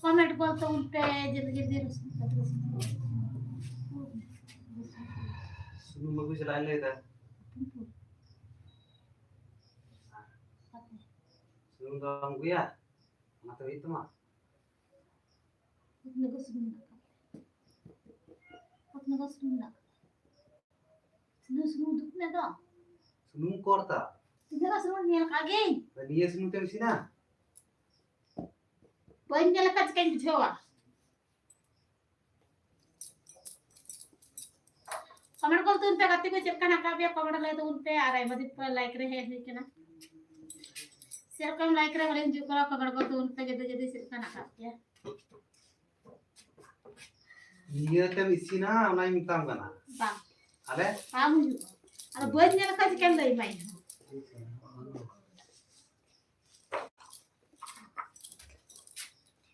Comment करते उन पे जल्दी जल्दी सुनो मगु चला ले इधर सुनो तो हमको या मत itu mah sunung korta tidak sunung nyel kage dia sunung tem sina banyak lekat kan jawa comment करते उन पे करते को चेक करना का भी कमेंट ले तो उन पे आ रहा है मदद पर लाइक रहे है ठीक है ना शेयर कम लाइक रहे वाले जो करा कमेंट करते उन पे जल्दी जल्दी शेयर करना का क्या dia tem sina ona mintam kana bang ale kamu juga ada banyak lekat kan dari main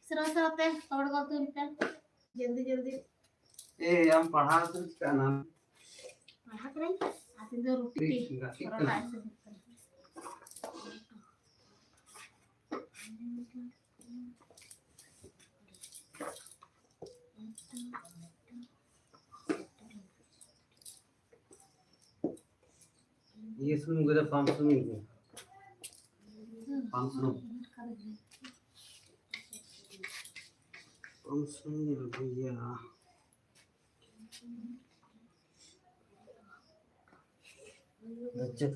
serasa teh comment करते उन पे जल्दी जल्दी हम पढ़ा तो क्या नाम पढ़ा करें आते तो रोटी परोठा ऐसे ये सुन गुजर पंप सुन भैया बच्चे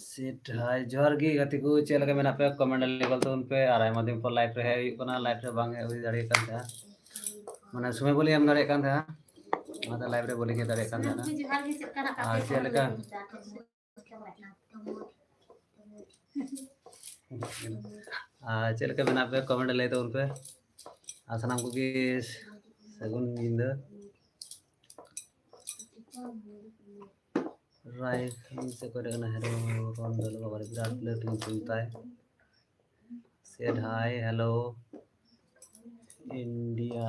सेट हाय जोहर गी गति को चेल के मेना पे कमेंट लेवल तो उन पे आ रहा है मध्यम पर लाइव रे है कोना लाइव रे बांगे हुई दाड़े कान था माने समय बोली हम दाड़े कान था माता लाइव रे बोली के दाड़े कान था आ चेल का चेल के मेना पे कमेंट ले तो उन पे आसनाम को की सगुन जिंद राइट से करे ना हेरो रोन दल का बारे विराट प्लेटिंग चलता है सेड हाय हेलो इंडिया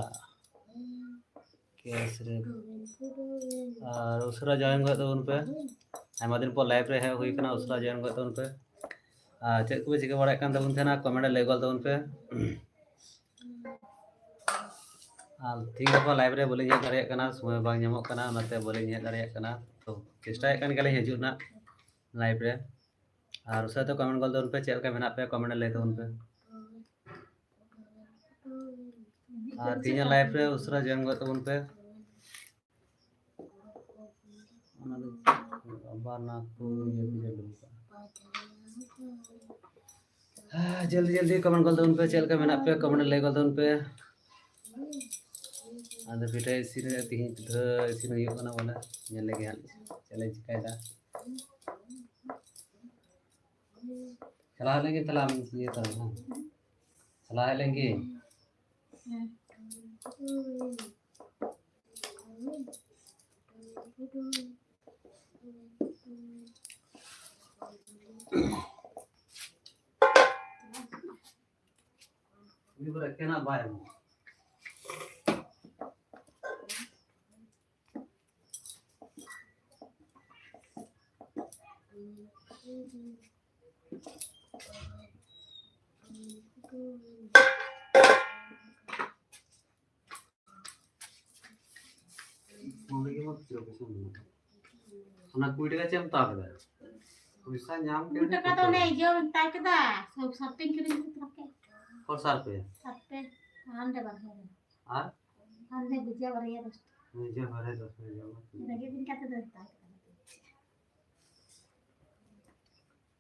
कैसे और उसरा जॉइन कर तो उन पे आयमा दिन पर लाइव रे है हुई कना उसरा जॉइन कर तो उन पे चेक को चिके बड़ा कान तबन थेना कमेंट लेगल तो उन पे ठीक है लाइव रे बोले ये दाड़े कना समय बांग ᱧᱟᱢᱚᱜ कना ओनाते बोले ये दाड़े कना तो चेष्टा कन गेले हिजुग ना लाइव रे और उसे तो कमेंट गोल तो उन पे चेल का मेना पे कमेंट ले तो उन पे और तीन लाइव रे उसरा जॉइन कर तो उन पे अबाना को ये भी जरूर जल्दी जल्दी कमेंट कर दो उन पे चल के मैंने पे कमेंट ले कर दो उन पे आदे पिठा इसी ने तीन पिठा इसी ने ये करना वाला ये लेके हाल चले चिकायदा सलाह लेंगे तला हम ये करना सलाह लेंगे ये पर रखे ना bye lagi mau kira kesana. Anak kuda kan jam tak ada. Bisa nyam ke? Udah kata nih jauh tak kita. Shopping kiri itu pakai. Kau sarpe? Sarpe. Anda bang. Ah? Anda bija bariya terus. Bija bariya terus jauh. Lagi bin kata dah tak.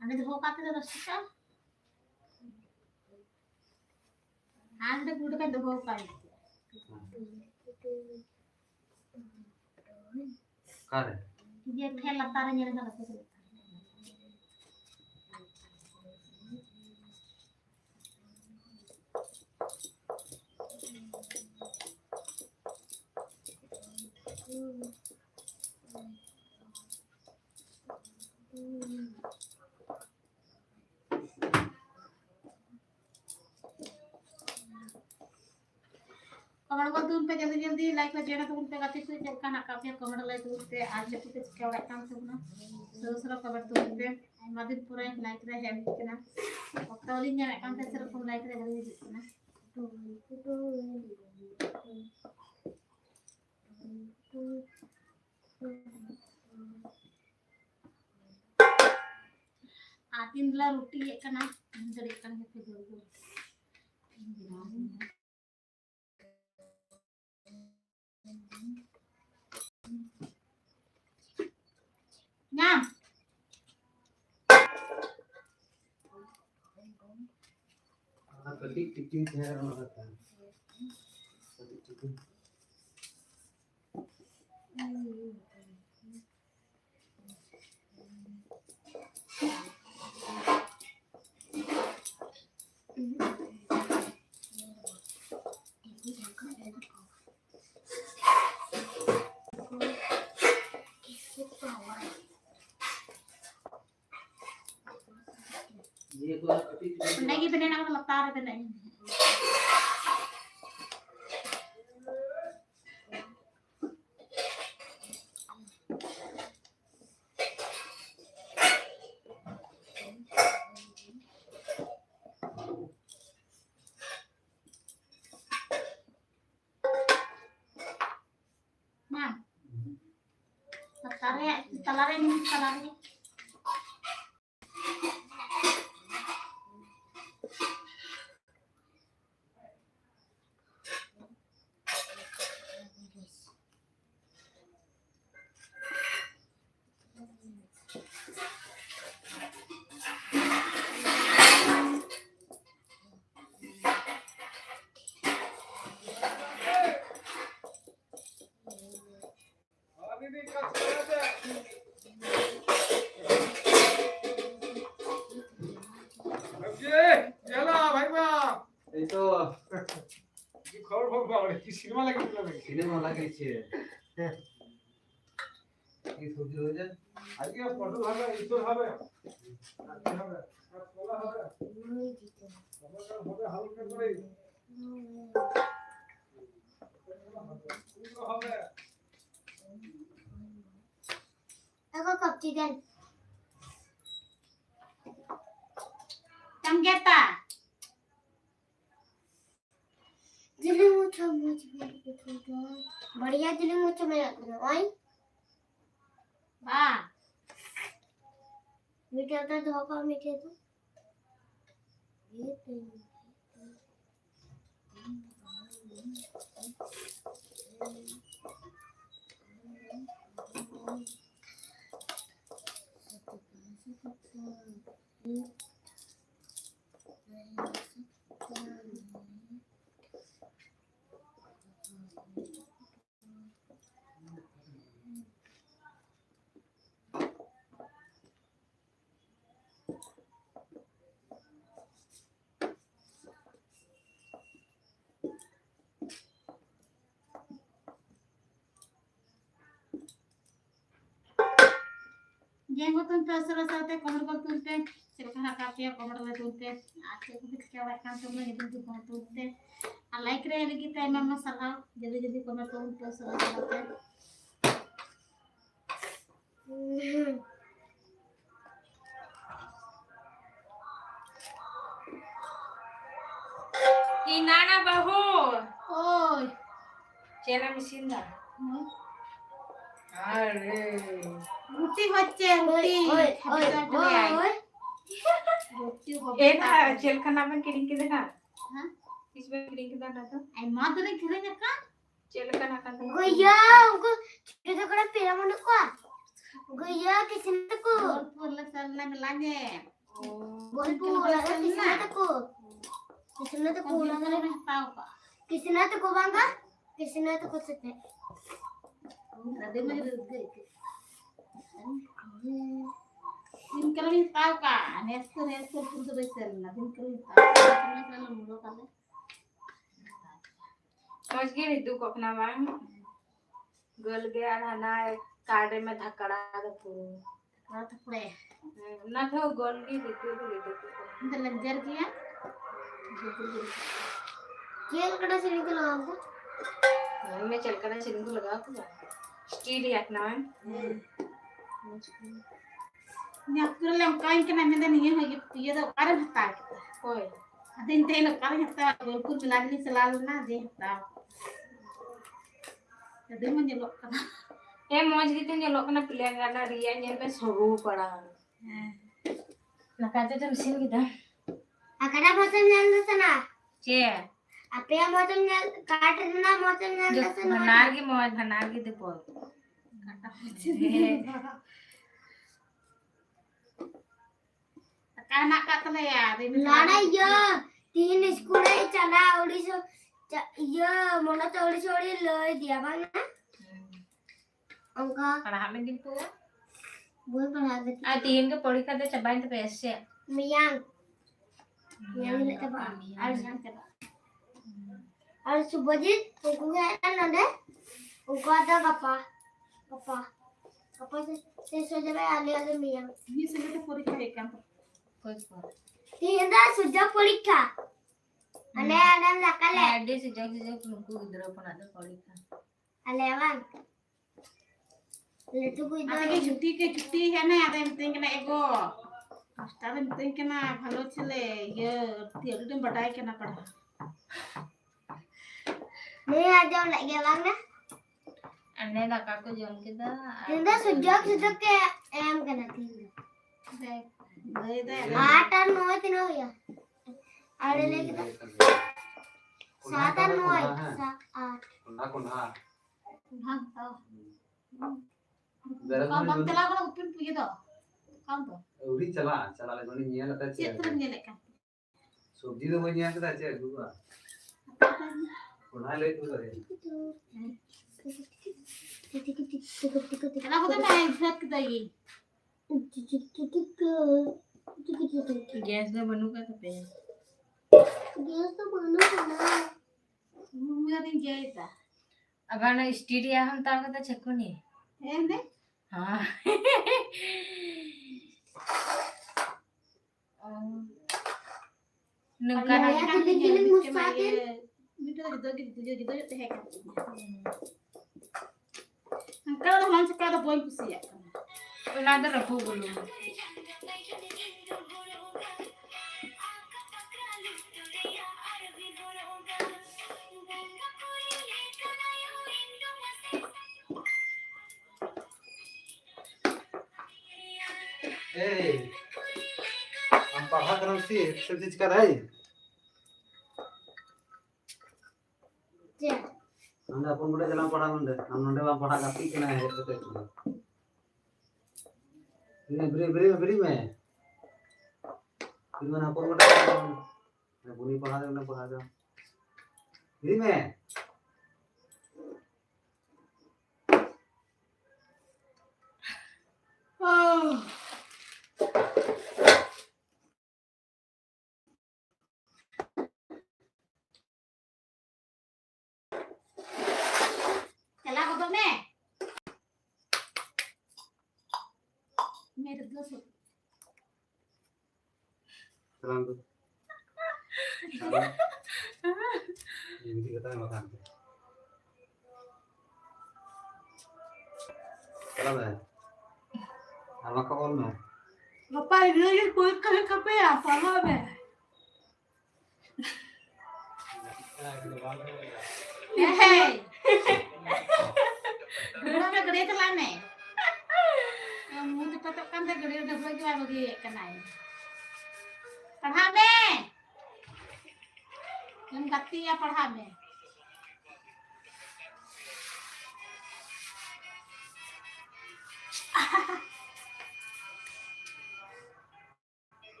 Anda tuh kata terus kita. Anda kuda kan tuh kata. Kare? Dia खेला तारे nyala nyala terus. Comment कर दूं पे जल्दी जल्दी like कर देना तो उन पे गाते से चल का काफी कमेंट लाइक तो उन पे आज जब पे क्या वाला काम सब ना दूसरा कमेंट तो उन पे मदद पूरा लाइक रे है कितना पक्का लिंक है काम से सिर्फ लाइक रे जल्दी जितना आतिन ला रोटी एक ना अंदर एक ना पे जोड़ Nham. Ketik titik saya orang kata. Ketik titik. ये तो ketik. Lagi benar nak letar benar. Nah, letarnya ini letarnya. itu cinema লাগিয়েছে এই সবজি হয়ে আজকে পটল হবে ইতর হবে হবে ছোলা হবে হবে হালকা করে হবে Aku kapti dan. Tanggeta. Delhi मुझे बढ़िया दिल्ली मुझे मेरा ओए Ba. मीठा तो धोखा मीठे तो ये तो Jangan tuh terserah saatnya kamar kau tuh teh. Silakan hak apa kamar kau tuh teh. Aku tuh kecewa kan semua itu tuh kamar tuh teh. Alai kira lagi kita emang masalah. Jadi kamar tuh terserah saatnya. Inana bahu. Oh, Cena mesin dah. Are. ruti hocce ruti. Ruti hobi. ना चल खाना बन kidding के देना हाँ? इसमें kidding के देना तो Ay माँ तो नहीं खेलेंगे का? चल खाना का तो गैया उनको छोटा कड़ा पेरा मन को गैया किसने को बोल चलने में लागे. बोल पूरा किसने को Kalau नहीं tahu pak. किसने तो को बांगा किसने तो को सकते Tadi mah jadi Din kalau नहीं tahu kan, Nestor pun sudah sana. Din kalau नहीं tahu, karena sana mulu kan. समझ गई नहीं तू को अपना वांग गल गया ना काटे में धक्कड़ा दे पूरा Kalau tak boleh, ना तो गल गई देखो तो ले देखो kita lancar dia. खेल कड़ा से निकल आऊंगा मैं चल कर सिंगू लगा तो स्टील याक ना Ni aku yang kain kena minta nih lagi dia tuh karena hata. कोई Ada yang tahu karena hata, walaupun lagi selalu na dia hata. Jadi mah nyelok kan. ए मौज की तो लोग ना प्लेन करना रिया ने पे सरू पड़ा ना काटे तो मशीन की था अकड़ा मौसम जान सना चे आपे मौसम जान काट देना मौसम जान जो सना भनार की देखो Karena kata ya, लाना ये तीन स्कूल है चला ओडिशो ये मोला तो ओडिशो ले दिया बाना उनका पढ़ा में दिन को बोल पढ़ा दे आ तीन के पढ़ी का दे चबाइन तो पैसे मियांग मियांग लेते बा और सुबोजित उनको क्या ना दे उनको आता कपा से सो जावे आले Meiyang ini sudah purika kan. कोई को तीन दा सुजा परीक्षा अने आदम लकले आडे से जग उनको इधर अपन आदर पढ़ी का अलेवन लेटू को Ada इधर cuti है ना, ada yang penting kena ego. Ada yang penting kena भालो चले, ये tiada yang badai kena pada. नहीं आ जाओ लगे वांग ना अन्ने लका को जोन के दा तीन दा सुजा के एम करना तीन Gaya deh. 8 और 9 तीन हो गया आड़े लेके दा 7 और 9 8 Kunha. Hah, tahu. Beres Kau bang telah kau upin pergi tu. Kau tu. udah cala lagi nih nyala tak Cik cek. tu nyelek kan. Subji tuh punya kita cek juga. Kunha lagi tuh deh. Kenapa tu main set kita ini? Gas में बनू का तो पे gas तो बनो ना Mula din jahit ah. अब ना स्टीडिया हम तार का तो चक्को नहीं Eh ne? हाँ नुका ना Ayah giling-giling mustahil. Gitu teh kan. Kalau orang suka ada boy pusi ya. ना तो रखो बोलो हम पढ़ा करम सी सब चीज कर है हमने अपन बड़े जला पढ़ा मंडे हम नंदे बा पढ़ा काफी के ना है तो ini beri me ini mana अपन बड़े मैं बुनी पढ़ा दे ना पढ़ा दे beri me Oh. Kala ko to me. Me itu tuh. Salam tuh. Ini kita makan. Salam ya. Sama kawan mah. Ngapain dia yang kulit kape ya? Sama be. Hei. Dulu me gede telan me. Mau dipotokkan teh gede udah bagi kenai. Padhame. Yang kati ya padhame.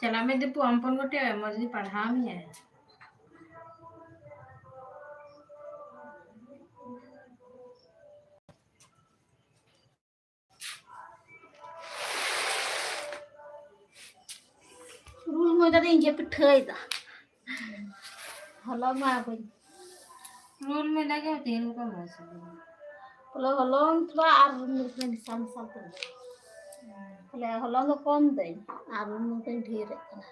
चला मैं Deepu Amphan गोटे मजली पढ़ा में है Rul mo dati inje pitai da. Halang ma ko. Roll में लगे तेल का मौसम Kalau halang thua arun ni sam sam tu. Kalau halang ko kom dai. Arun mo kan dhir kana.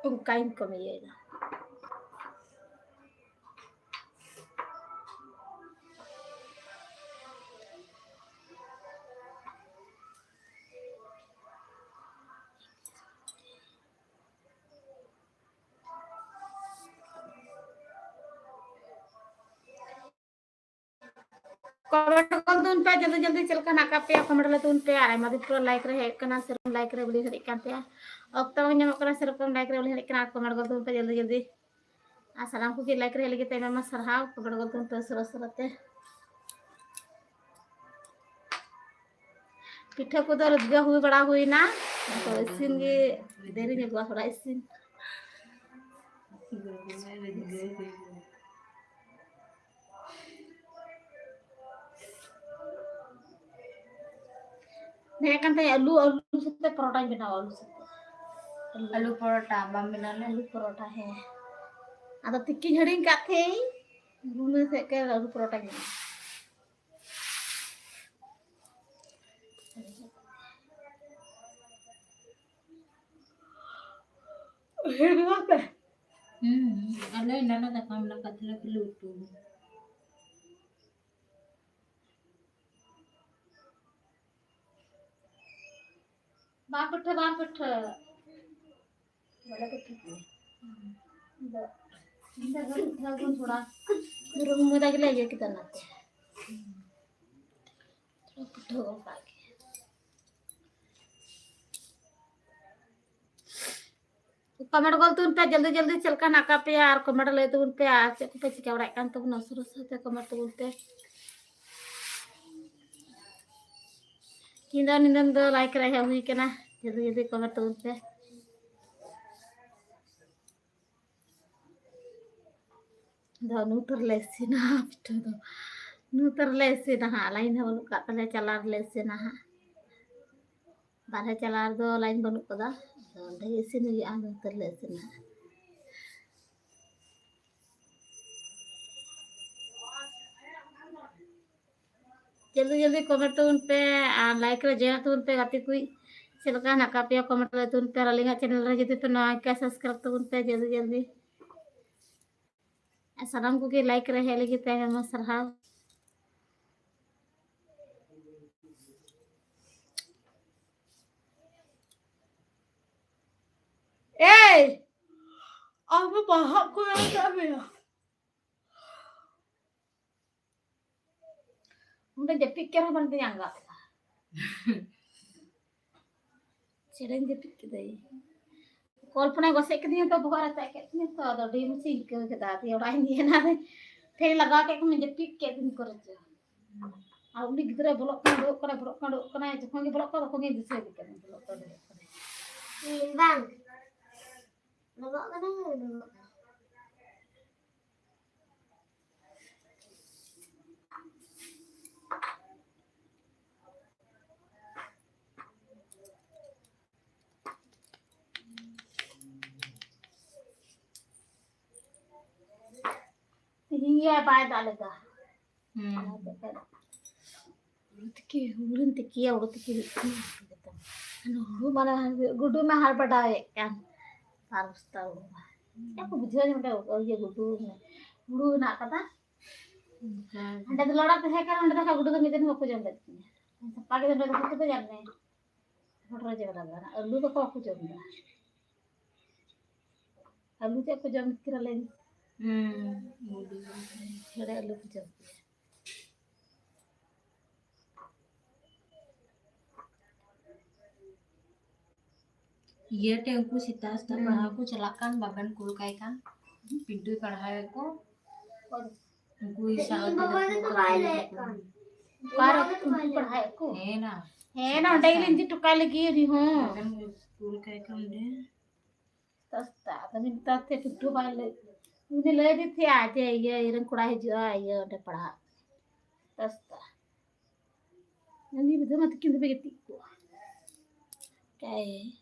Tungkain ko me ye da. Comment कर दूं पे जल्दी जल्दी चल कर नाका पे कमेंट ले दूं पे आरे मदि पूरा लाइक रे हेड कना सिर्फ लाइक रे बली हरि कांते अक्ता ᱧᱟᱢᱚᱜ कना सिर्फ लाइक रे बली हरि कना कमेंट कर दूं पे जल्दी जल्दी आ सलाम को की लाइक रे लगे ते मा सरहाव कमेंट कर दूं पे सरस सरते पिठा को तो रजगा हुई बड़ा हुई ना तो इसिन गे देरी में गुआ थोड़ा इसिन मैं कहते आलू आलू से परोठा बनाओ आलू से आलू परोठा बम बना ले आलू परोठा है आता तिक्की हड़िंग का थे रूम से के आलू परोठा के आलू इन्ना ना काम ना कथले के लूटू बाप पिठ बड़ा पिठ इंदा घर थोड़ा रूम में दाग ले गया कितना थोड़ा पिठ हो बाकी कमेंट कर तुन पे जल्दी जल्दी चल का नाका पे यार कमेंट ले तुन पे आज से पे चिकावड़ा कान तो नसुर से कमेंट तुन पे किंदा निंदन दो लाइक रहे हुई के ना जल्दी जल्दी कमेंट तुन पे दो नूतर लेसी ना पिठ दो नूतर लेसी ना लाइन बनु का तले चलार लेसी ना बाहर चलार दो लाइन बनु कदा ᱚᱸᱰᱮ ᱤᱥᱤᱱ ᱦᱩᱭᱩᱜᱼᱟ ᱱᱩᱛᱟᱹᱨ ᱞᱮ ᱤᱥᱤᱱᱟ जल्दी जल्दी कमेंट तुन पे लाइक रे जेना तुन पे गाती कोई चलका नाका पे कमेंट ले तुन पे अलिंगा चैनल रे जदी पे ना क्या सब्सक्राइब तुन पे जल्दी जल्दी सलाम को की लाइक रे है लगी ते हम सरहा ए अब बाहर को आ गया उनके जपिक क्या बनते यांगा चिड़न जपिक के दई कल्पना गोसे के दिन तो बुखार आता है कितने तो डीम सिंह के दाती और आई नहीं ना फिर लगा के मैं जपिक के दिन कर छ आ उनी गिदरे ब्लॉक कना जखन के ब्लॉक को के दिसे के ब्लॉक कर bang लगो कना लगो ये बाय डालेगा Ulun tiki ya udah tiki mana gudu mah har badawe kan harus tahu aku bujuan udah oh iya gudu nak kata anda tuh lora tuh kan anda tuh gudu tuh mitin aku jam bet pagi tuh aku tuh jam nih foto aja berapa lu tuh aku jam dah lu tuh aku jam kira lagi kira lu jam Iya deh, aku sita pernah aku celakan bagan kulkai kan, pintu pernah aku isa Ini bapaknya tuh kayak kan. para untuk pernah aku enak na daily di tukar lagi nih ho bagan kulkai kan deh. Tasta, tapi tante tutu bale. Ini lagi थे आजे ये इरन कुड़ा है जो ये उन्हें पढ़ा. Tasta. Nanti betul mati kita begitu. Kayak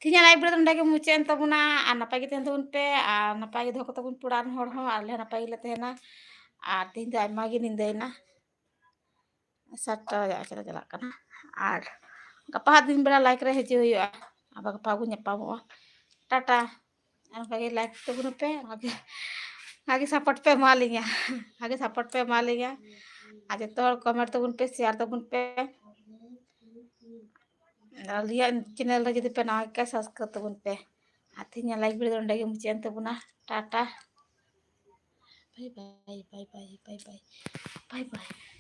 Tinya live berita ndake mucen tabuna napa gi ten tabun pe napa gi doh tabun puran hor ho ale napa gi letena tin da ma gi nindaina sata ya cara jalak kana ar gapa din bera like re heje huyu aba gapa gu nyapamo tata napa gi like tabun pe आगे support पे मालिंगा आगे support पे मालिंगा आज तो comment tabun pe share tabun pe लिया channel रे जदि पे ना के subscribe tabun pe आथिnya like video onde ge mucian tabuna tata bye bye bye bye bye bye bye bye bye